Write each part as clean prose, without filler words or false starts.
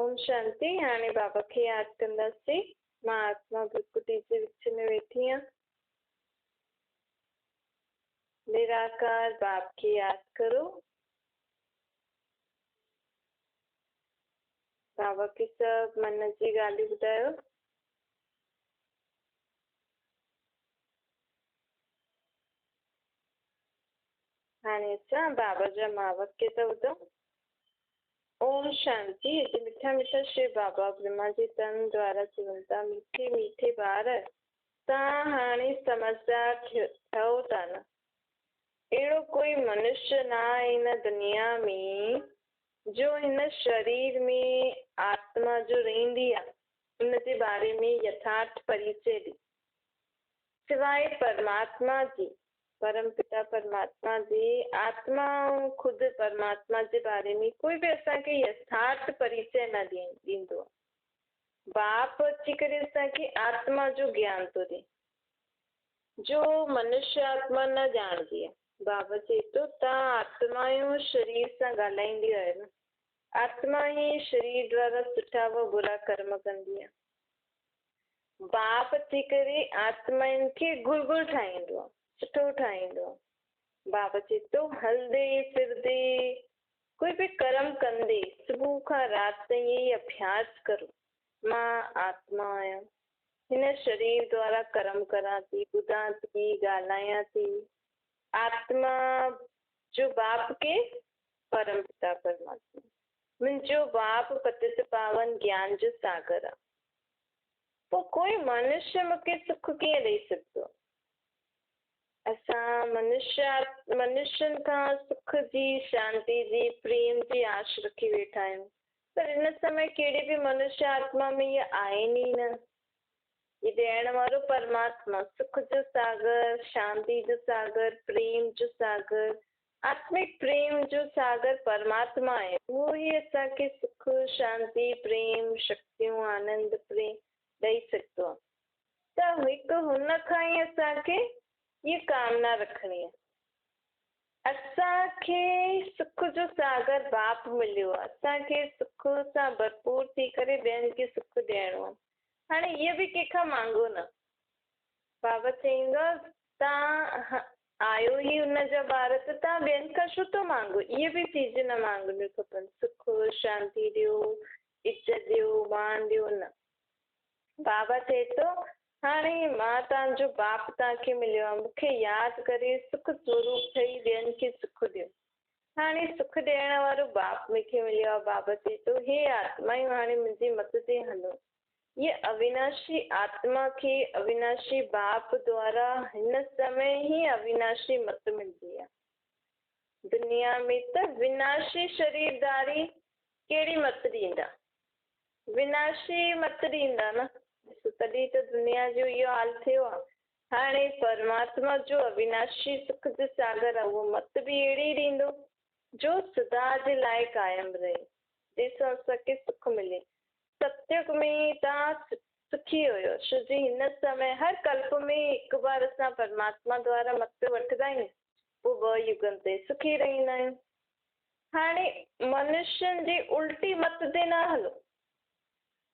ओम शांति। हाणे बाबा खे याद कंदासीं। मां आत्मा प्रकृति जे विच में वेठी आहियां। निराकार बाप खे याद करो। बाबा खे सब मन जी ॻाल्हियूं ॿुधायो। हाणे अचां बाबा जा महावाक्य त ॿुधो। ओम शांति। हिते मिठा मिठा श्री बाबा ब्रह्मा जी तन द्वारा चवनि था, मीठे मीठे ॿार तव्हां हाणे समझदार थियो था न। अहिड़ो कोई मनुष्य न आहे हिन दुनिया में जो हिन शरीर में आत्मा जो रहंदी आहे उन जे बारे में यथार्थ परिचय ॾे, सिवाय परमात्मा जी। परम पिता परमात्मा जी आत्मा खुद परमात्मा जे बारे में कोई भी असांखे यथार्थ परिचय न ॾींदो आहे। बाप अची करे असांखे आत्मा जो ज्ञान थो ॾे जो मनुष्य आत्मा न ॼाणदी आहे। बाबा चए थो तव्हां आत्मा जो शरीर सां ॻाल्हाईंदी आहे न। आत्मा ही शरीर द्वारा सुठा व बुरा कर्म कंदी आहे। बाप अची करे आत्माउनि खे गुलगुल ठाहींदो आहे, सुठो ठाहींदो आहे। बाबा चए थो हलंदे फिरदे कोई भी कर्म कंदे सुबुह खां राति ताईं यही अभ्यास करो, मां आत्मा आहियां, हिन शरीर द्वारा कर्म करां थी, ॿुधां थी, ॻाल्हायां थी। आत्मा जो बाप के परम पिता परमात्मा। मुंहिंजो बाप पतित पावन ज्ञान जो सागर आहे। पोइ कोई मनुष्य मूंखे सुख कीअं ॾेई सघंदो? असां मनुष्यनि खां सुख जी, शांति जी, प्रेम जी आश रखी वेठा आहियूं, पर हिन समय कहिड़े भी मनुष्य आत्मा में इहे आहिनि ई न। ये ॾियण वारो परमात्मा, सुख जो सागर, शांति जो सागर, प्रेम जो सागर, आत्मिक प्रेम जो सागर परमात्मा आहे। उहो ई असांखे सुख, शांति, प्रेम, शक्तियूं, आनंद, प्रेम ॾेई सघंदो आहे। त हिकु हुन खां ई असांखे ये कामना रखणी आहे। असांखे सुख जो सागर बाप मिलियो आहे। असांखे सुख सां भरपूर थी करे ॿियनि खे सुख ॾियणो आहे। हाणे इहो बि कंहिंखां मांगो न। बाबा चईंदो तव्हां आयो ई हुनजा ॿार त तव्हां ॿियनि खां छो थो मांगो? इहे बि चीज न मांगणियूं खपनि। सुख, शांति ॾियो, इज़त ॾियो, मान ॾियो न। बाबा चए थो हाणे मां तव्हांजो बाप तव्हांखे मिलियो आहे, मूंखे यादि करे सुख स्वरूप ठही ॿियनि खे सुख ॾियो। हाणे सुख ॾियण वारो बाप मूंखे मिलियो आहे। बाबा चए थो हे आत्मायूं हाणे मुंहिंजी मत ते हलो। ये अविनाशी आत्मा खे अविनाशी बाप द्वारा हिन समय ही अविनाशी मत मिलती है। दुनिया में त विनाशी शरीरदारी कहिड़ी मत ॾींदा? विनाशी मत ॾींदा न। तॾहिं त दुनिया जो इहो हाल थियो आहे। हाणे परमात्मा जो अविनाशी सुख जो सागर आहे, उहो मत बि अहिड़ी ॾींदो जो सदा जे लाइ कायम रहे, जंहिंसां असांखे सुख मिले। सत्युग में तव्हां सुखी हुयो छो जी हिन समय हर कल्प में हिकु बार असां परमात्मा द्वारा मत वठंदा आहियूं, पोइ 2 युगनि ते सुखी रहंदा आहियूं। हाणे मनुष्यनि जी उल्टी मत ते न हलो।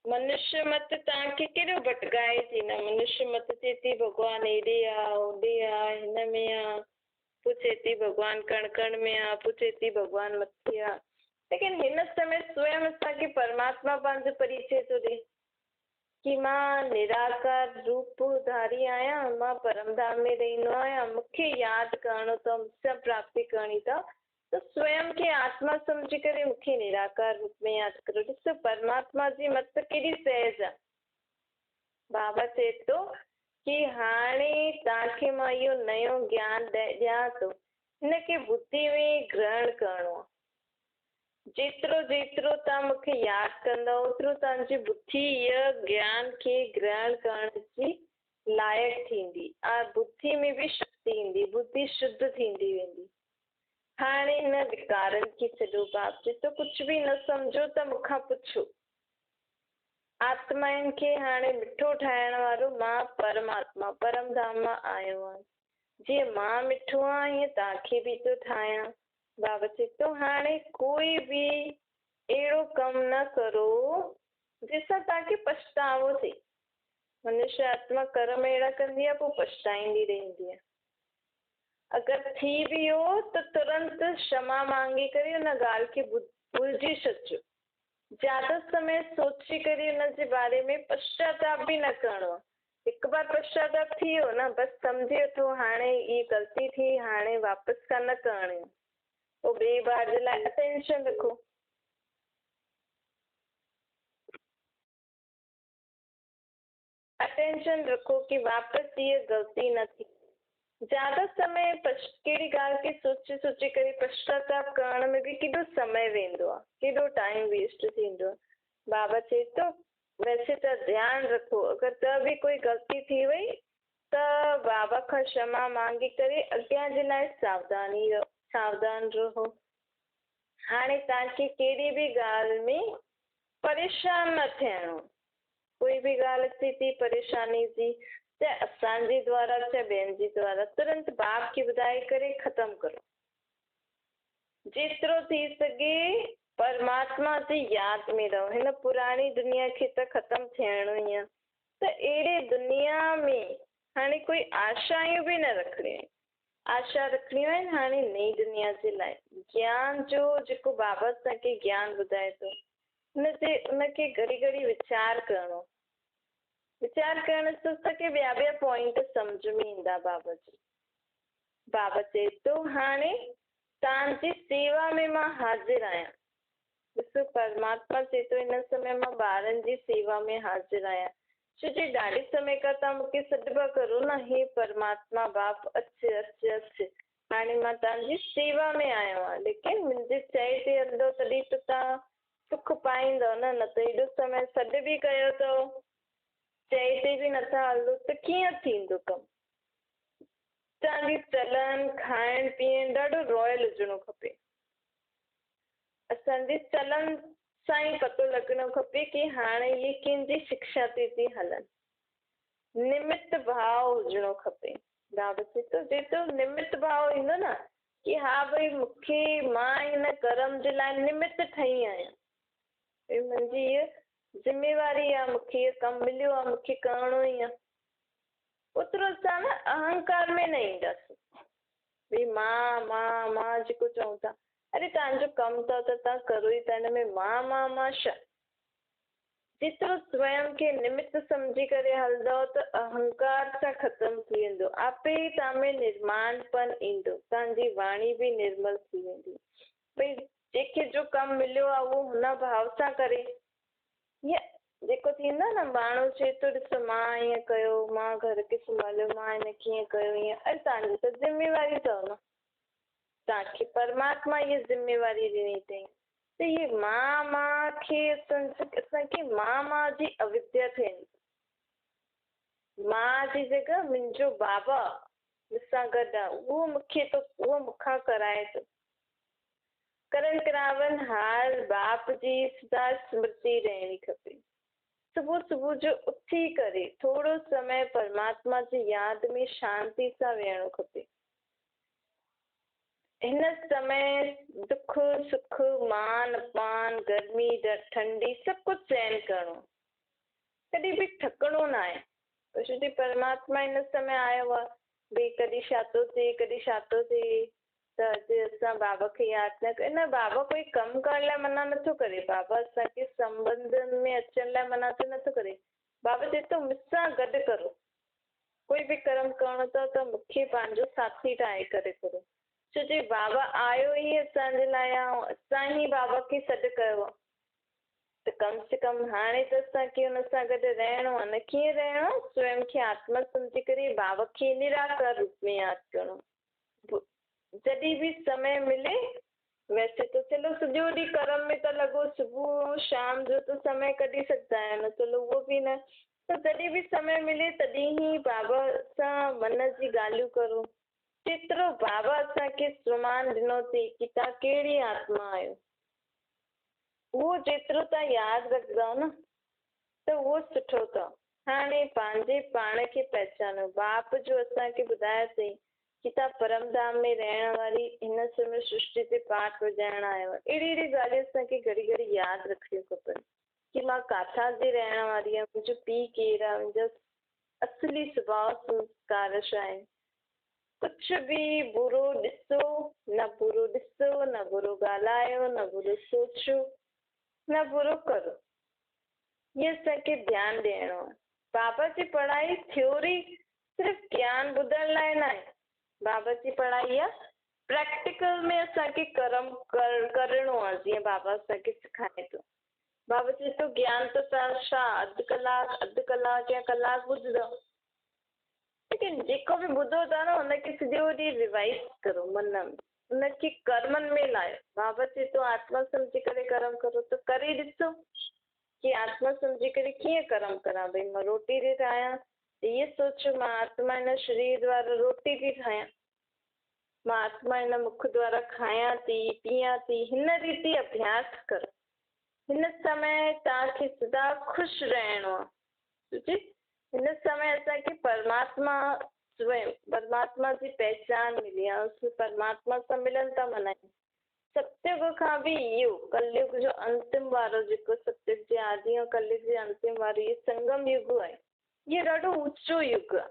मनुष्य मत तव्हांखे केॾो भटकाए थी न। मनुष्य मत चए थी भॻवानु हेॾे आहे, होॾे आहे, हिन में आहे, पोइ चए थी भॻवानु कण कण में आहे, पोइ चए थी भॻवानु मथे आहे। लेकिन हिन समय स्वयं असांखे परमात्मा पंहिंजो परिचय थो ॾे कि मां निराकार रूपधारी आहियां, मां परमधाम में रहंदो आहियां, मूंखे यादि करणो अथव, मूंसां प्राप्ति करणी अथव, त स्वयं खे आत्मा सम्झी करे मूंखे निराकार रूप में यादि करो। ॾिसो परमात्मा जी मत केॾी सहज आहे। बाबा चए थो कि हाणे तव्हांखे मां इहो नयो ज्ञान ॾियां थो, हिनखे बुद्धि में ग्रहण करणो आहे। जेतिरो जेतिरो तव्हां मूंखे यादि कंदव ओतिरो तव्हांजी बुद्धि इहा ज्ञान खे ग्रहण करण जी लाइक़ु थींदी। बुद्धि में बि शक्ति ईंदी, बुद्धि शुद्ध थींदी वेंदी। हाणे हिन विकारनि खे छॾो। बाप चए थो कुझु बि न सम्झो त मूंखां पुछो। आत्माउनि खे हाणे मिठो ठाहिण वारो मां परमात्मा परमधाम मां आयो आहियां। जीअं मां मिठो आहियां हीअं तव्हांखे बि थो ठाहियां। बाबा चए थो हाणे कोई बि अहिड़ो कमु न करो जंहिंसां तव्हांखे पछतावो थिए। मनुष्य आत्मा कर्म अहिड़ा कंदी आहे, पोइ पछताईंदी रहंदी आहे। अगरि थी बि वियो त तुरंत क्षमा मांगी करे हुन ॻाल्हि खे भुलिजी छॾिजो। ज्यादा समय सोची करे हुन जे बारे में पश्चाताप बि न करिणो आहे। हिकु बार पश्चाताप थी वियो न, बसि सम्झी वठो हाणे ई ग़लती थी, हाणे वापसि का न करणी। पोइ ॿिए बार जे लाइ अटेंशन रखो। अटेंशन रखो कि वापसि ये गलती न थी। ज्यादा समय कहिड़ी ॻाल्हि खे सोचे सोचे करे पश्चाताप करण में बि केॾो समय वेंदो आहे, केॾो टाइम वेस्ट थींदो आहे। बाबा चए थो वैसे त ध्यानु रखो, अगरि त बि कोई ग़लती थी वई त बाबा खां क्षमा मांगी करे अॻियां जे लाइ सावधान रहो। हाणे तव्हांखे कहिड़ी बि ॻाल्हि में परेशान न थियणो। कोई बि ॻाल्हि अचे थी परेशानी जी, चाहे असांजे द्वारा चाहे ॿियनि जे द्वारा, तुरंत बाप खे ॿुधाए करे ख़तमु करो। जेतिरो थी सघे परमात्मा जी यादि में रहो। हिन पुराणी दुनिया खे त ख़तमु थियणो ई आहे। त अहिड़े दुनिया में हाणे कोई आशायूं बि न रखणियूं आहिनि। आशा रखणियूं आहिनि हाणे नई दुनिया जे लाइ। ज्ञान जो जेको बाबा असांखे ज्ञान ॿुधाए थो, उनखे घड़ी घड़ी वीचार करणो। वीचार करण सां असांखे ॿिया ॿिया पॉइंट सम्झ में ईंदा बाबा जी। बाबा चए थो हाणे तव्हांजी सेवा में मां हाज़िर आहियां। ॾिसो परमात्मा चए थो हिन समय मां ॿारनि जी सेवा में हाज़िर आहियां। छो जे ॾाढे समय खां तव्हां मूंखे सॾु करो न, हे परमात्मा बाप अच अच अच, हाणे मां तव्हांजी सेवा में आयो आहियां। लेकिन मुंहिंजे चए ते हलंदो तॾहिं त तव्हां सुख पाईंदव न त हेॾो समय सॾु बि कयो अथव, चए ते बि नथा हलो त कीअं थींदो कमु। तव्हांजी चलनि खाइण पीअण ॾाढो रॉयल हुजणो खपे। असांजे चलनि सां ई पतो लॻणो खपे कि हाणे ये कंहिंजी शिक्षा ते थी हलनि। निमित भाव हुजणो खपे। बाबा चए थो जेतिरो निमित भाव ईंदो न कि हा भई मूंखे मां हिन कर्म जे लाइ निमित ठही आहियां, मुंहिंजी हीअ ज़िम्मेवारी आहे, मूंखे इहो कमु मिलियो आहे, मूंखे करिणो ई आहे। ओतिरो असां न अहंकार में न ईंदासीं। भई मां जेको चऊं था, अरे तव्हांजो कमु अथव त तव्हां करो ई था, हिन में मां छा। जेतिरो स्वयं खे निमित सम्झी करे हलंदव त अहंकार सां ख़तमु थी वेंदो। आपे ई तव्हां में निर्माणपन ईंदो, तव्हांजी वाणी बि निर्मल थी वेंदी। भई जंहिंखे जो कमु मिलियो आहे उहो हुन भाव सां करे। ईअं जेको थींदो आहे न, माण्हू चए थो ॾिसो मां ईअं कयो, मां घर खे संभालियो, मां हिन कीअं कयो ईअं। अरे तव्हांजी त ज़िम्मेवारी अथव न, तव्हांखे परमात्मा इहा ज़िम्मेवारी ॾिनी अथई। त इहे मां खे असांखे मां जी अविद्या थियनि। मां जी जॻह मुंहिंजो बाबा मूंसां गॾु आहे, उहो मूंखां कराए थो। करन करावन हार बाप जी सदा स्मृति रहणी खपे। सुबुह सुबुह जो उथी करे थोरो समय परमात्मा जी यादि में शांति सां वेहणो खपे। हिन समय दुख सुख मान अपमान गर्मी ठंडी सभु कुझु सहन करणो, कॾहिं बि थकणो न आहे। छो परमात्मा हिन समय आयो आहे, भई कॾहिं छा थो थिए कॾहिं छा थो थिए, त अॼु असां बाबा खे यादि न कयो। न बाबा कोई कमु करण लाइ मना नथो करे, बाबा असांखे संबंधनि में अचण लाइ मना नथो करे। बाबा चए थो मूंसां गॾु करो, कोई बि कर्म करणो अथव त मूंखे पंहिंजो साथी ठाहे करे करो। छो जे बाबा आयो ई असांजे लाइ आहे, असां ई बाबा खे सॾु कयो आहे। त कम से कम हाणे त असांखे हुन सां गॾु रहणो आहे न। कीअं रहणो आहे, स्वयं खे आत्मा सम्झी करे बाबा खे निराकार रूप में यादि करणो। जॾहिं बि समय मिले, वैसे तो चलो सॼो ॾींहुं कर्म में त लॻो, सुबुह शाम जो त समय कढी सघंदा आहियो, चलो उहो बि न, त जॾहिं बि समय मिले तॾहिं ई बाबा सां मन जी ॻाल्हियूं करो। जेतिरो बाबा असांखे सुमान ॾिनो अथई कि तव्हां कहिड़ी आत्मा आहियो, उहो जेतिरो तव्हां यादि रखंदव न त उहो सुठो अथव। हाणे पंहिंजे पाण खे पहचानो। बाप जो असांखे ॿुधायो अथई कि तव्हां परम धाम में रहण वारी हिन समय सृष्टि ते पाठ वॼाइण आयो आहे। अहिड़ी अहिड़ी ॻाल्हियूं असांखे घड़ी घड़ी यादि रखणियूं खपनि कि मां काथां जी रहण वारी आहियां, मुंहिंजो पीउ केरु आहे, मुंहिंजो असली स्वभाव संस्कार छा आहे। कुछ भी बुरो ॾिसो न, बुरो ॾिसो न, बुरो ॻाल्हायो न, बुरो सोचो न, बुरो करो, ये असांखे ध्यानु ॾियणो आहे। बाबा जी पढ़ाई थ्योरी सिर्फ़ु ज्ञान ॿुधण लाइ न आहे। बाबा जी पढ़ाई आहे प्रैक्टिकल में असांखे कर्म करणो आहे। जीअं बाबा असांखे सिखाए थो, बाबा चए थो ज्ञान त तव्हां छा अधु कलाक या कलाक ॿुधंदव, लेकिन जेको बि ॿुधो था न हुनखे सॼो ॾींहुं रिवाइज करो मन में, हुनखे कर्मनि में लायो। बाबा चए थो आत्मा सम्झी करे कर्म करो, त करे ॾिसो कि आत्मा सम्झी करे कीअं कर्म करां। भई मां रोटी थी ठाहियां, इहे सोचो मां आत्मा हिन शरीर द्वारा रोटी थी ठाहियां, मां आत्मा हिन मुख द्वारा खायां थी पीयां थी, हिन रीति अभ्यास करो। हिन समय तव्हांखे सदा ख़ुशि रहणो आहे। हिन समय असांखे परमात्मा जी पहचान मिली आहे, उस परमात्मा सां मिलन था मल्हायूं। सत्युग खां बि इहो कलयुग जो अंतिम वारो जेको सत्युग जे आदि ऐं कलयुग जे अंतिम वारो इहो संगम युग आहे। इहो ॾाढो ऊचो युग आहे।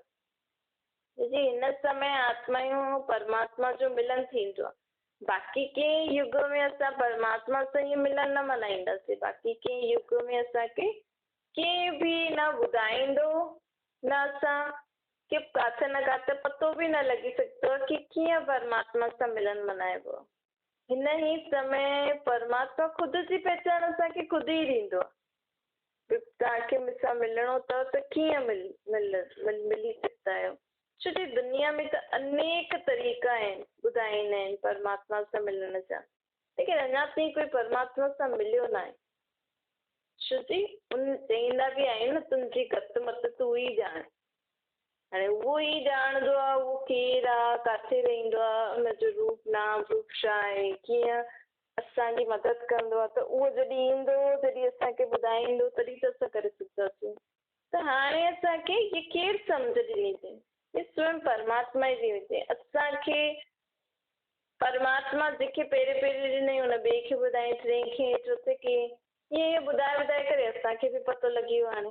हिन समय आत्माऊं परमात्मा जो मिलन थींदो आहे। बाक़ी कंहिं युग में असां परमात्मा सां ईअं मिलन न मल्हाईंदासीं। बाक़ी कंहिं युग में असांखे कंहिं बि न ॿुधाईंदो, न असां कि किथे न किथे पतो बि न लॻी सघंदो आहे कि कीअं परमात्मा सां मिलन मल्हाइबो आहे। हिन ई समय परमात्मा ख़ुदि जी पहचान असांखे ख़ुदि ई ॾींदो आहे। तव्हांखे मूंसां मिलणो अथव त कीअं मिली सघंदा आहियो। छो कि दुनिया में त अनेक तरीक़ा आहिनि ॿुधाईंदा आहिनि परमात्मा सां मिलण जा, लेकिन अञा ताईं कोई परमात्मा सां मिलियो न आहे। छो कि उन चईंदा बि आहिनि न, तुंहिंजी गत मत तूं ई ॼाण। हाणे उहो ई ॼाणंदो आहे उहो केरु आहे, किथे रहंदो आहे, उनजो रूप नाम रूप छा आहे, कीअं असांजी मदद कंदो आहे। त उहो जॾहिं ईंदो, जॾहिं असांखे ॿुधाईंदो, तॾहिं त असां करे सघंदासीं। त हाणे असांखे इहे केरु सम्झ ॾिनी अथई, हे स्वयं परमात्मा ई ॾिनी अथई। असांखे परमात्मा जेके पहिरें ॾिनई हुन ॿिए खे ॿुधाई, टे खे, चोथे खे, ईअं ॿुधाए करे असांखे बि पतो लॻी वियो। हाणे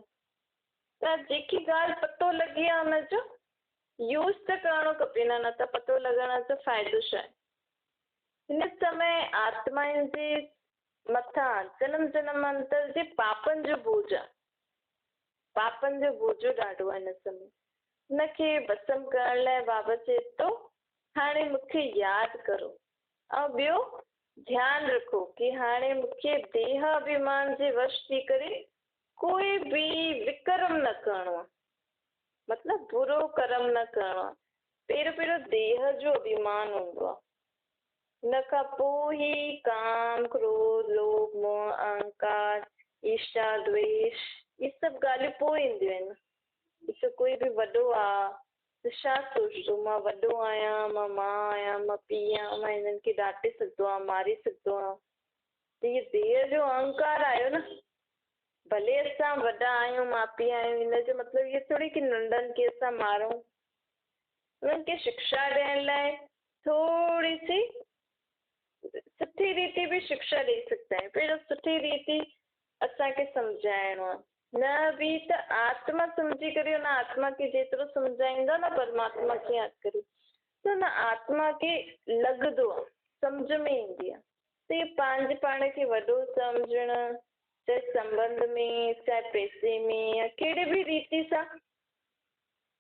त जेकी ॻाल्हि पतो लॻी आहे हुनजो यूज़ त करणो खपे न त पतो लॻण जो फ़ाइदो छा आहे। हिन समय आत्माउनि जे मथां जन्म जन्मांतर जे पापनि जो बोझ आहे। पापनि जो बोझो ॾाढो आहे हिन समय। हुनखे भस्म करण लाइ बाबा चए थो हाणे मूंखे यादि करो ऐं ॿियो ध्यानु रखो कि हाणे मूंखे देह अभिमान जे वश थी करे कोई बि विकर्म न करणो आहे, मतिलबु बुरो कर्म न करणो आहे। पहिरियों देह जो अभिमान हूंदो आहे, हुन खां पोइ ई काम क्रोध लोभ मोह अहंकार ईर्ष्या द्वेष इहे सभु ॻाल्हियूं पोइ ईंदियूं आहिनि। ॾिसो कोई बि वॾो आहे त छा सोचंदो, मां वॾो आहियां, मां आहियां, मां पीउ आहियां, मां हिननि खे डांटे सघंदो आहियां, मारे सघंदो आहियां। त इहे देह जो अहंकार आयो न। भले असां वॾा आहियूं, माउ पीउ आहियूं, हिनजो मतिलबु इहो थोरी कि नंढनि खे असां मारूं। उन्हनि खे शिक्षा ॾियण लाइ थोरी सी सुठी रीति बि शिक्षा ॾेई सघंदा आहियूं। पहिरियों सुठी रीति असांखे सम्झाइणो आहे, न बि त आत्मा सम्झी करे हुन आत्मा खे जेतिरो सम्झाईंदा न परमात्मा खे यादि करे त हुन आत्मा खे लॻंदो आहे, सम्झ में ईंदी आहे। त इहे पंहिंजे पाण खे वॾो सम्झणु, चाहे संबंध में, चाहे पैसे में, या कहिड़े बि रीति सां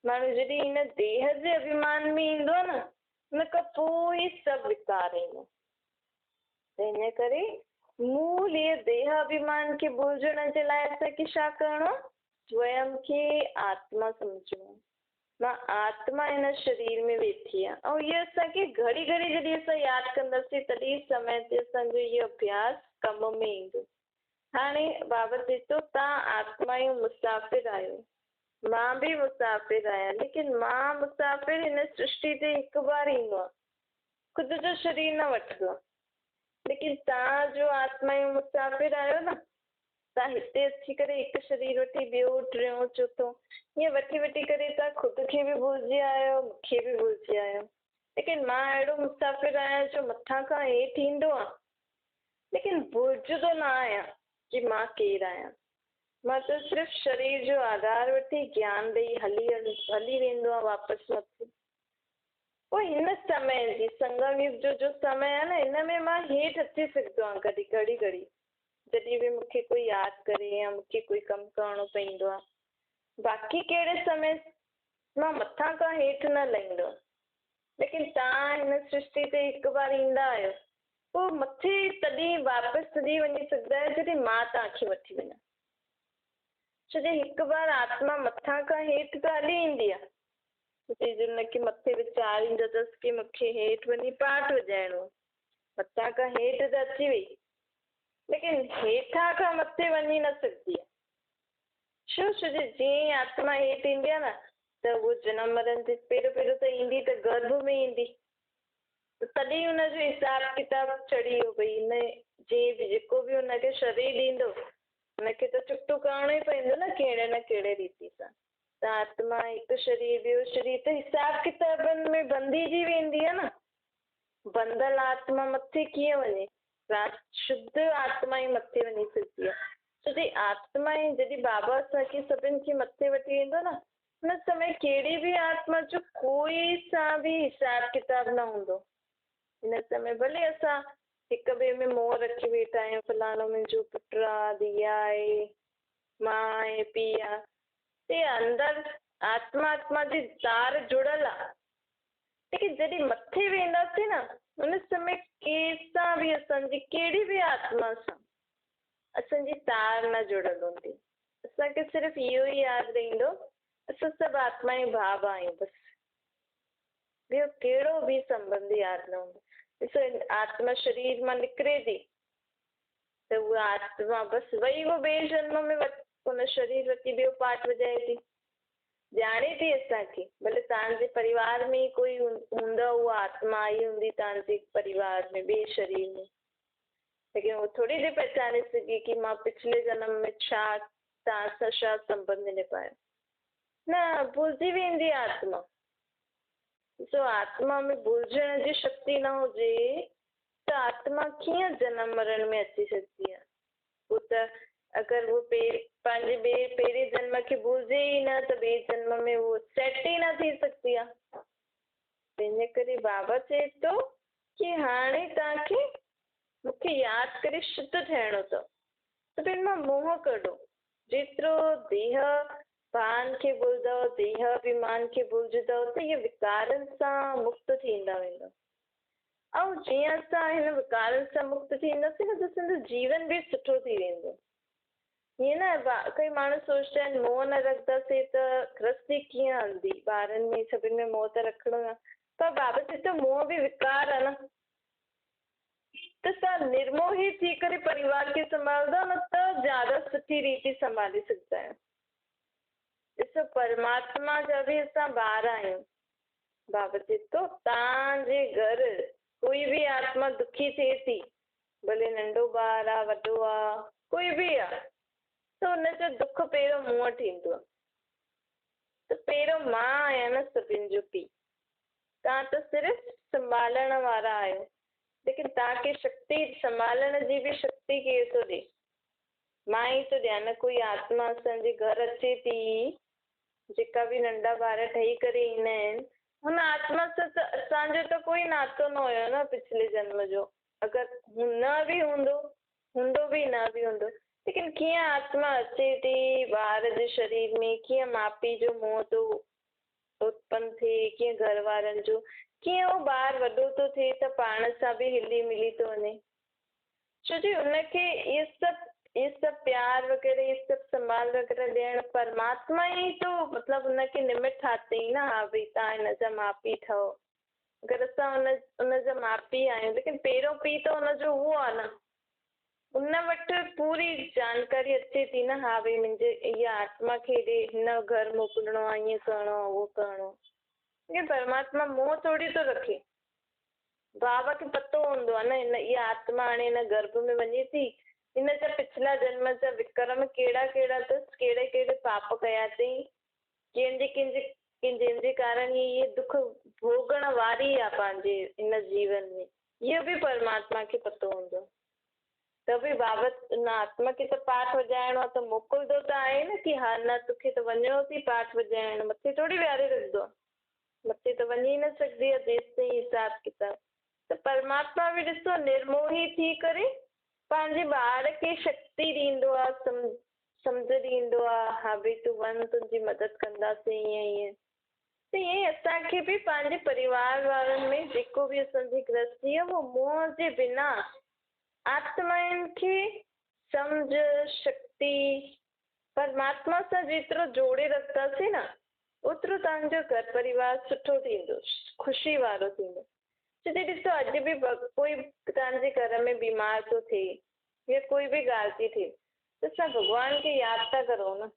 माण्हू जॾहिं हिन देह जे अभिमान में ईंदो आहे न, हुन खां पोइ ई सभु विकार ईंदो। त हिन करे मूल इहे देह अभिमान खे भुलजण जे लाइ असांखे छा करिणो आहे, स्वयं खे आत्मा सम्झणो। मां आत्मा हिन शरीर में वेठी आहे ऐं इहो असांखे घड़ी घड़ी जॾहिं असां यादि कंदासीं तॾहिं समय ते असांजो इहो अभ्यास कम में ईंदो। हाणे बाबा चए थो तव्हां आत्माऊं मुसाफ़िर आहियो, मां बि मुसाफ़िर आहियां, लेकिन मां मुसाफ़िर हिन सृष्टि ते हिकु बार ईंदो आहे, ख़ुदि जो शरीर न वठंदो आहे। लेकिन तव्हां जो आत्माऊं मुसाफ़िर आहियो न, तव्हां हिते अची करे हिकु शरीर वठी ॿियो टियों चोथों ईअं वठी करे तव्हां ख़ुदि खे बि भुलिजी आहियो, मूंखे बि भुलिजी आहियो। लेकिन मां अहिड़ो मुसाफ़िर आहियां जो मथां खां हेठि ईंदो आहे, लेकिन बुझंदो न आहियां कि मां केरु आहियां। मां त सिर्फ़ु शरीर जो आधार वठी ज्ञान ॾेई हली वेंदो आहे वापसि मथे। पोइ हिन समय जी संगम युग जो समय आहे न, हिन में मां हेठि अची सघंदो आहियां घड़ी घड़ी जॾहिं बि मूंखे कोई यादि करे या मूंखे कोई कमु करणो पवंदो आहे। बाक़ी कहिड़े समय मां मथां खां हेठि न लहींदो, लेकिन तव्हां हिन सृष्टि ते हिकु बार ईंदा आहियो, पोइ मथे तॾहिं वापसि तॾहिं वञी सघंदा आहियो जॾहिं मां तव्हांखे वठी वञा। छो जो हिकु बार आत्मा मथां खां हेठि त हली ईंदी आहे, हुनखे मथे वीचार ईंदो अथसि की मूंखे हेठि वञी पाठ वॼाइणो, मथां खां हेठि त अची वई, लेकिन हेठां खां मथे वञी न सघंदी आहे। छो जो जीअं आत्मा हेठि ईंदी आहे न, त उहो जनम मरण ते पहिरियों त ईंदी त गर्भ में ईंदी, त तॾहिं हुनजो हिसाब किताब चढ़ी वियो भई हिन जीअं जेको बि हुनखे शरीर ॾींदो हुनखे त चुकतो करणो ई पवंदो न कहिड़े रीति सां। त आत्मा हिकु शरीर ॿियो शरीर त हिसाब किताबनि में बंधिजी वेंदी आहे न। बंधल आत्मा मथे कीअं वञे? शुद्ध आत्मा ई मथे वञी सघंदी आहे। छोकी आत्मा ई जॾहिं बाबा असांखे सभिनि खे मथे वठी वेंदो न, हुन समय कहिड़ी बि आत्मा जो कोई सां बि हिसाब किताब न हूंदो। हिन समय भले असां हिक ॿिए में मोह रखी वेठा आहियूं, फलाणो मुंहिंजो पुटु आहे, धीउ आहे, मां आहे, पीउ आहे, ते अंदरि आत्मा जी तार जुड़ल आहे। लेकिन जॾहिं मथे वेंदासीं न, हुन समय कंहिंसां बि असांजी कहिड़ी बि आत्मा सां असांजी तार न जुड़ल हूंदी। असांखे सिर्फ़ु इहो ई यादि रहंदो असां सभु आत्मा ई भाव आहियूं, बसि ॿियो कहिड़ो बि संबंध यादि न हूंदो। ॾिसो आत्मा शरीर मां निकिरे थी त उहा आत्मा बसि वई उहो ॿिए जन्म में हुन शरीर वठी ॿियो पाठ वॼाए थी, ॼाणे थी असांखे। भले तव्हांजे परिवार में ई कोई हूंदव, उहा आत्मा आई हूंदी तव्हांजे परिवार में ॿिए शरीर में, लेकिन उहो थोरी थी पहचाने सघे कि मां पिछले जन्म में छा तव्हां सां छा संबंध निभायो। न, भुलिजी वेंदी आत्मा। ॾिसो आत्मा में भुलिजण जी शक्ति न हुजे त आत्मा कीअं जनम मरण में अची सघंदी आहे? उहो त अगरि उहो पंहिंजे पहिरें जन्म खे भुलिजे ई न त ॿिए जन्म में उहो सेट ई न थी सघंदी आहे। तंहिंजे करे बाबा चए थो कि हाणे तव्हांखे मूंखे यादि करे शुद्ध थियणो अथव, त पंहिंजे मां मोह कढो। जेतिरो देह भान खे भुलंदव, देह अभिमान खे भुलिजंदव त इहे विकारनि सां मुक्त थींदा वेंदव। ऐं जीअं असां हिन विकारनि सां मुक्त थींदासीं न, त असांजो जीवन बि सुठो थी वेंदो। हीअं न कई माण्हू सोचंदा आहिनि मोह न रखंदासीं त गृहस्थी कीअं हलंदी, ॿारनि में सभिनि में मोह त रखिणो आहे। पर बाबा चए थो मोह बि विकार आहे न, त तव्हां निर्मोही थी करे परिवार खे संभालंदा न त ज्यादा सुठी रीति संभाले सघंदा आहियो। ॾिसो परमात्मा जा बि असां ॿार आहियूं। बाबा चए थो तव्हांजे घर कोई बि आत्मा दुखी थिए थी, भले नंढो ॿार आहे, वॾो आहे, कोई बि आहे, त हुनजो दुख पहिरियों मूं वटि ईंदो आहे। त पहिरियों मां आहियां न सभिनि जो पीउ। तव्हां त सिर्फ़ु संभालण वारा आहियो, लेकिन तव्हांखे शक्ति संभालण जी बि शक्ति केरु थो ॾे? मां ई थो ॾियां न। कोई आत्मा असांजे घर अचे थी, जेका बि नंढा ॿार ठही करे ईंदा आहिनि, हुन आत्मा सां त असांजो त कोई नातो न हुयो न पिछले जन्म जो। अगरि न बि हूंदो बि न बि हूंदो, लेकिन कीअं आत्मा अचे थी ॿार जे शरीर में, कीअं माउ पीउ जो मोह थो उत्पन्न थिए, कीअं घर वारनि जो, कीअं उहो ॿार वॾो थो थिए त पाण सां बि हिली मिली थो वञे। छो जो हुनखे इहे सभु प्यार वग़ैरह, इहे सभु संभाल वग़ैरह ॾियणु परमात्मा ई तो मतिलबु हुनखे निमित ठातई न। हा भई तव्हां हिन जा माउ पीउ ठहो। अगरि असां हुनजा माउ पीउ आहियूं, लेकिन पहिरियों पीउ त हुनजो उहो आहे न, उन वटि पूरी जानकारी अचे थी न। हा भई मुंहिंजे इहा आत्मा खे हिन घर मोकिलिणो आहे, ईअं करिणो आहे, उहो करिणो आहे। लेकिन परमात्मा मोह थोरी थो रखे। बाबा खे पतो हूंदो आहे न इहा आत्मा हाणे हिन गर्भ में वञे थी, हिन जा पिछला जन्म जा विक्रम कहिड़ा कहिड़ा अथसि, कहिड़े कहिड़े पाप कया अथई, कंहिंजे कि जंहिंजे कारण ये दुख भोगण वारी आहे पंहिंजे इन जीवन में, इहो बि परमात्मा खे पतो हूंदो। त बि बाबा न आत्मा खे त पाठ वॼाइणो आहे त मोकिलंदो त आहे न कि हा न तोखे त वञिणो थी पाठ वॼाइण, मथे थोड़ी विहारे रखंदो आहे, मथे त वञी न सघंदी आहे जेसि ताईं हिसाब किताब। त परमात्मा बि ॾिसो निर्मोही थी करे पंहिंजे ॿार खे शक्ति ॾींदो आहे, सम्झ ॾींदो आहे, हा भई तूं वञ तुंहिंजी मदद कंदासीं ईअं ईअं। त ईअं असांखे बि पंहिंजे परिवार वारनि में जेको बि असांजी गृहस्थी आहे वो मोह जे बिना आत्माउनि खे सम्झ शक्ति परमात्मा सां जेतिरो जोड़े रखंदासीं न ओतिरो तव्हांजो घर परिवार सुठो थींदो, ख़ुशी वारो थींदो। छोकी ॾिसो अॼु बि कोई तव्हांजे घर में बीमार थो थिए या कोई बि ॻाल्हि थी थिए त असां भॻवान खे यादि था करूं न,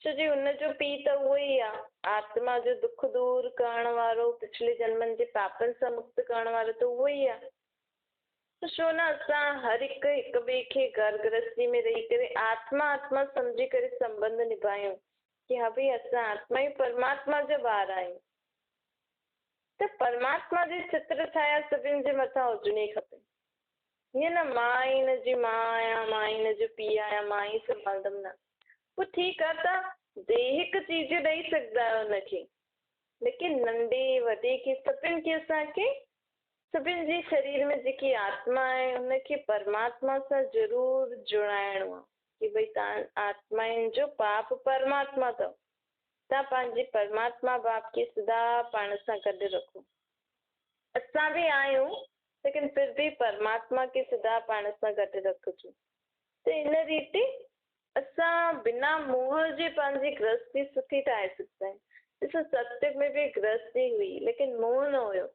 छोजी हुनजो पीउ त उहो ई आहे, आत्मा जो दुख दूर करण वारो, पिछले जन्मनि जे पापनि सां मुक्त करण वारो त उहो ई आहे। त छो न असां हर हिकु ॿिए खे घर गृहस्थी में रही करे आत्मा आत्मा सम्झी करे संबंध निभायूं कि हा भई असां आत्मा ई परमात्मा जा ॿार आहियूं। त परमात्मा जे चित्र ठाहिया सभिनि जे मथां हुजणी खपे। हीअं न मां ई हिन जी मां आहियां, मां ई हिन जो पीउ आहियां, मां ई संभालंदमि, न। पोइ ठीकु आहे तव्हां दैहिक चीज ॾेई सघंदा आहियो हुनखे, लेकिन नंढे वॾे खे सभिनि खे असांखे सभिनि जे शरीर में जेकी आत्मा आहे हुनखे परमात्मा सां ज़रूर जुड़ाइणो आहे कि भई तव्हां आत्माउनि जो बाप परमात्मा अथव, तव्हां पंहिंजे परमात्मा बाप खे सदा पाण सां गॾु रखो। असां बि आहियूं लेकिन फिर भी परमात्मा खे सदा पाण सां गॾु रखिजो। त इन रीति असां बिना मोह जे पंहिंजी गृहस्थी सुठी ठाहे सघंदा आहियूं। ॾिसो सत्य में बि गृहस्थी हुई लेकिन मोह न हुयो,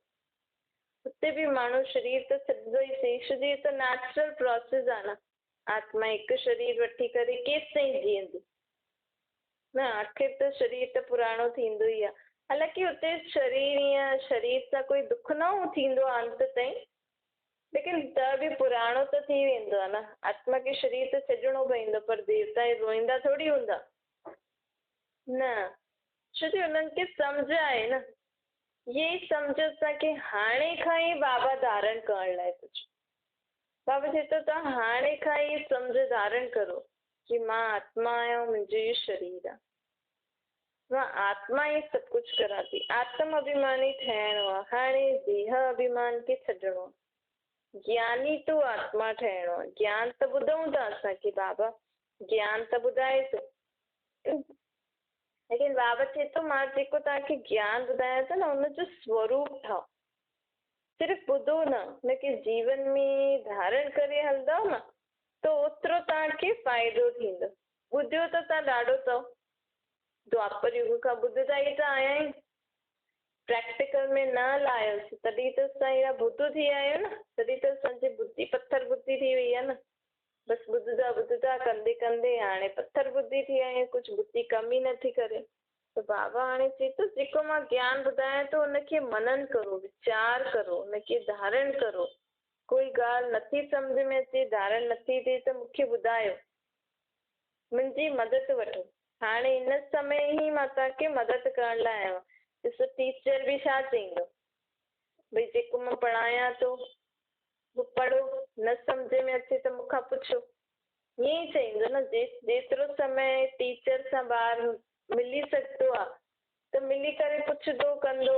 हुते बि माण्हू शरीर त छॾंदो ई सही, छोजी त नेचुरल प्रोसेस आहे न, आत्मा हिकु शरीर वठी करे केसि ताईं जीअंदी न, आख़िर त शरीर त पुराणो थींदो ई आहे। हालांकि हुते शरीर ईअं शरीर सां कोई दुख न थींदो आहे अंत ताईं, लेकिन त बि पुराणो त थी वेंदो आहे न, आत्मा खे शरीर त छॾिणो पवंदो, पर देवता रोईंदा थोड़ी हूंदा न, छोजी हुननि खे सम्झ आहे न। ये सम्झ असांखे हाणे खां ई बाबा धारण करण लाइ थो चए। बाबा चए थो तव्हां हाणे खां ई सम्झ धारण करो कि मां आत्मा आहियां, मुंहिंजो ई शरीर आहे, मां आत्मा ई सभु कुझु करां थी। आत्म अभिमानी ठहिणो आहे, हाणे देह अभिमान खे छॾिणो आहे, ज्ञानी तूं आत्मा ठहिणो आहे। ज्ञान त ॿुधूं था असांखे, बाबा ज्ञान त ॿुधाए थो, लेकिन बाबा चए थो मां जेको तव्हांखे ज्ञान ॿुधायां थो न हुनजो स्वरूप ठाहो, सिर्फ़ु ॿुधो न, हुनखे जीवन में धारण करे हलंदव न त ओतिरो तव्हांखे फ़ाइदो थींदो। ॿुधियो त तव्हां ॾाढो अथव, द्वापर युग खां ॿुधंदा ई त आया आहियूं, प्रैक्टिकल में न लायोसीं तॾहिं त असां अहिड़ा बुद्ध थी विया आहियूं न, तॾहिं त असांजी बुद्धि पत्थर बुद्धि थी वई आहे न। बसि ॿुधंदा कंदे कंदे हाणे पत्थर बुद्धि थी विया आहियूं, कुझु बुद्धि कम ई नथी करे। त बाबा हाणे चए थो जेको मां ज्ञान ॿुधायां थो हुनखे मनन करो, वीचार करो, हुनखे धारण करो। कोई ॻाल्हि नथी सम्झ में अचे, धारण नथी थिए त मूंखे ॿुधायो, मुंहिंजी मदद वठो। हाणे हिन समय ई मां तव्हांखे मदद करण लाइ आहियां। ॾिसो टीचर बि छा चईंदो, भई जेको मां पढ़ायां थो पढ़ो, न सम्झ में अचे त मूंखां पुछो, ईअं ई चईंदो न। जेतिरो समय टीचर सां ॿार मिली सघंदो आहे त मिली करे पुछंदो कंदो,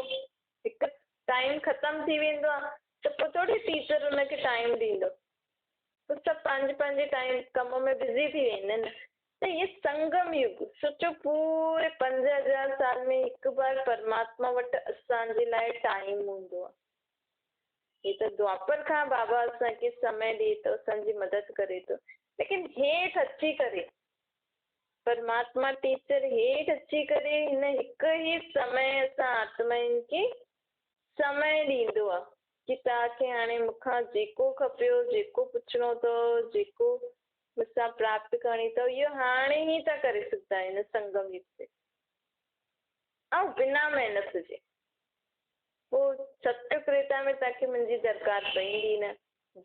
हिकु टाइम ख़तम थी वेंदो आहे त पोइ थोड़ी टीचर हुनखे टाइम ॾींदो, पोइ सभु पंहिंजे पंहिंजे टाइम कम में बिज़ी थी वेंदा आहिनि। त इहे संगम युग, सोचो पूरे 5000 साल में हिकु बार परमात्मा वटि असांजे लाइ टाइम हूंदो आहे। हे त द्वापर खां बाबा असांखे समय ॾिए थो, असांजी मदद करे थो, लेकिन हेठि अची करे परमात्मा टीचर हेठि अची करे हिन हिकु ई समय असां आत्माउनि खे समय ॾींदो आहे कि तव्हांखे हाणे मूंखां जेको खपेव, जेको पुछिणो अथव, जेको मूंसां प्राप्त करणी अथव, इहो हाणे ई था करे सघंदा आहिनि संगम युग ते, ऐं बिना महिनत जे। पोइ सत्य त्रेता में तव्हांखे मुंहिंजी दरकार पवंदी न,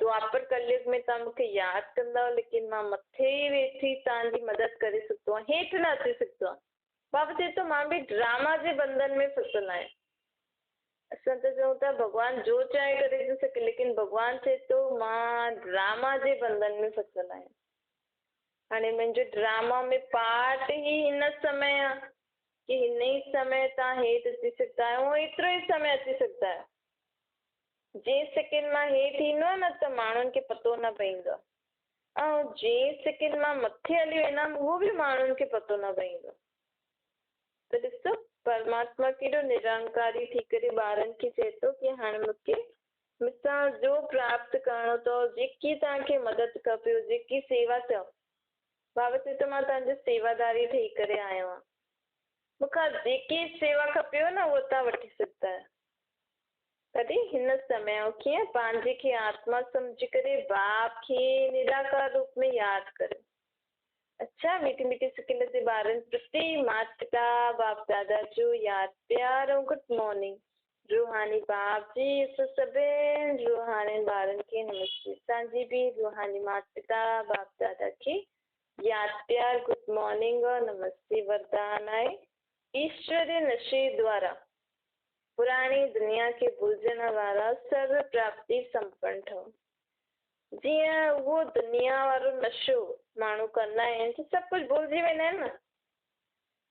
द्वापर कलयुग में तव्हां मूंखे यादि कंदव, लेकिन मां मथे वेठी तव्हांजी मदद करे सघंदो आहियां, हेठि न अची सघंदो आहे। बाबा चए थो मां बि ड्रामा जे बंधन में फसियल आहियां। असां त चऊं था भॻवानु जो चाहे करे थो सघे, लेकिन भॻवानु चए थो मां ड्रामा जे बंधन में फसियल आहियां। हाणे मुंहिंजो ड्रामा में पार्ट ई हिन समय आहे कि हिन ई समय तव्हां हेठि अची सघंदा आहियो, एतिरो ई समय अची सघंदा आहियो। जंहिं सेकेंड मां हेठि ईंदो आहे न त माण्हुनि खे पतो न पवंदो आहे, ऐं जंहिं सेकेंड मां मथे हली वेंदमि उहो बि माण्हुनि खे पतो न पवंदो। त ॾिसो परमात्मा केॾो निरंकारी थी करे ॿारनि खे चए थो कि हाणे मूंखे मूंसां जो प्राप्त करिणो अथव, जेकी तव्हांखे मदद खपेव, जेकी सेवा चओ, बाबा चए थो मां तव्हांजो सेवादारी ठही करे आयो आहियां। मूंखां जेकी सेवा खपेव न उहो तव्हां वठी सघंदा आहियो। तॾहिं हिन समय कीअं पंहिंजे खे आत्मा सम्झी करे बाप खे निराकार रूप में यादि करियो। अच्छा मीठी मीठी स्किन जे ॿारनि प्रति माता पिता बाप दादा जो यादि प्यार ऐं गुड मॉर्निंग। रूहानी बाप जी सभिनि रूहानी ॿारनि खे नमस्ते। तव्हांजी बि रूहानी माता पिता बाप दादा खे यादि प्यार गुड मॉर्निंग और नमस्ते। वरदान आहे ईश्वरीय नशे द्वारा पुराणी दुनिया खे भुलजण वारा सर्व प्राप्ति संपन्न ठहो। जीअं उहो दुनिया वारो नशो माण्हू कंदा आहिनि त सभु कुझु भुलिजी वेंदा आहिनि न,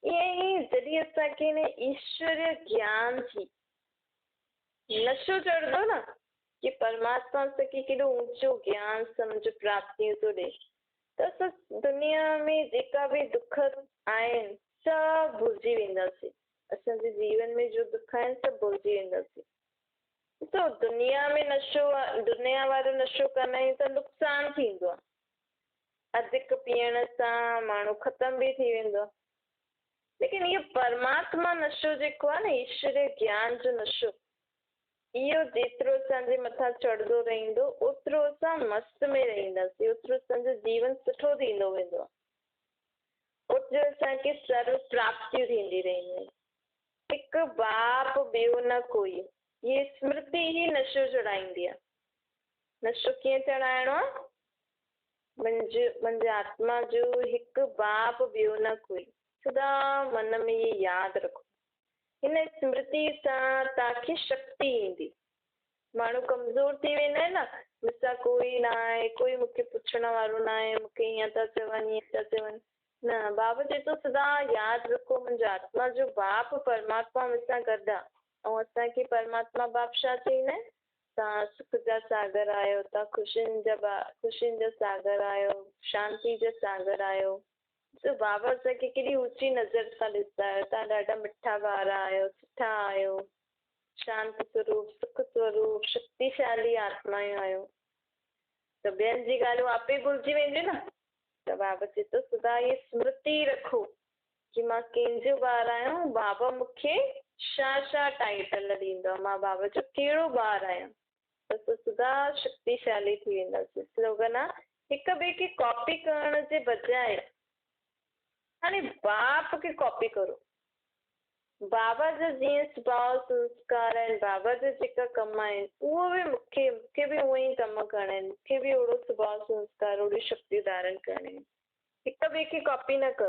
ईअं ई जॾहिं असांखे हिन ईश्वरीय ज्ञान जी नशो चढ़ंदो न कि परमात्मा असांखे केॾो ऊंचो ज्ञान सम्झ प्राप्तियूं थो ॾे, त असां दुनिया में जेका बि दुख आहिनि सभु भुलिजी वेंदासीं। असांजे जीवन में जो दुख आहिनि सभु भुलिजी वेंदासीं। तो दुनिया में नशो दुनिया वारो नशो कंदा आहियूं त नुक़सानु थींदो आहे। अधिक पीअण सां माण्हू ख़तम भी थी वेंदो आहे। लेकिन इहो परमात्मा नशो जेको आहे न ईश्वरीय ज्ञान जो नशो, इहो जेतिरो असांजे मथां चढ़ंदो रहंदो ओतिरो असां मस्त में रहंदासीं, ओतिरो असांजो जीवन सुठो थींदो वेंदो आहे, ओतिरो असांखे सर्व प्राप्तियूं थींदी रहंदियूं। हिकु बाप ॿियो न कोई, ये स्मृति ही नशो चढ़ाईंदी आहे। नशो कीअं चढ़ाइणो आहे? मुंहिंजे आत्मा जो हिकु बाप ॿियो न कोई, सदा मन में ये यादि रखो। हिन स्मृति सां तव्हांखे शक्ति ईंदी। माण्हू कमज़ोर थी वेंदा आहिनि न, मूंसां कोई न आहे, कोई मूंखे पुछण वारो न आहे, मूंखे ईअं था चवनि ईअं था चवनि। न, बाबा चए थो सदा यादि रखो मुंहिंजो आत्मा जो बाप परमात्मा मूंसां गॾु आहे। ऐं असांखे परमात्मा बाप छा चईंदा आहिनि? तव्हां सुख जा सागर आहियो, तव्हां ख़ुशियुनि जा सागर आहियो, शांती जा सागर आहियो। तो बाबा असांखे केॾी ऊची नज़र सां ॾिसंदा आहियो, तव्हां ॾाढा मिठा ॿार आहियो, सुठा आहियो, शांति स्वरूप, सुख स्वरूप, शक्तिशाली आत्मायूं आहियो। त ॿियनि जी ॻाल्हियूं आपे भुलिजी वेंदियूं न। त बाबा चए थो सदा ये स्मृति रखो कि मां कंहिंजो ॿार आहियां, बाबा मूंखे छा छा टाइटल ॾींदो, मां बाबा जो कहिड़ो ॿार आहियां। त सदा शक्तिशाली थी वेंदासीं। स्लोगन आहे हिक ॿिए खे कॉपी करण जे बजाए हाणे बाप खे कॉपी करो। बाबा जा जीअं स्वभाव संस्कार आहिनि, बाबा जा जेका कम आहिनि उहो बि मूंखे बि उहो ई कम करणा आहिनि, मूंखे बि ओड़ो स्वभाव संस्कार ओड़ी शक्ति धारण करणी। हिक ॿिए खे कॉपी न करो।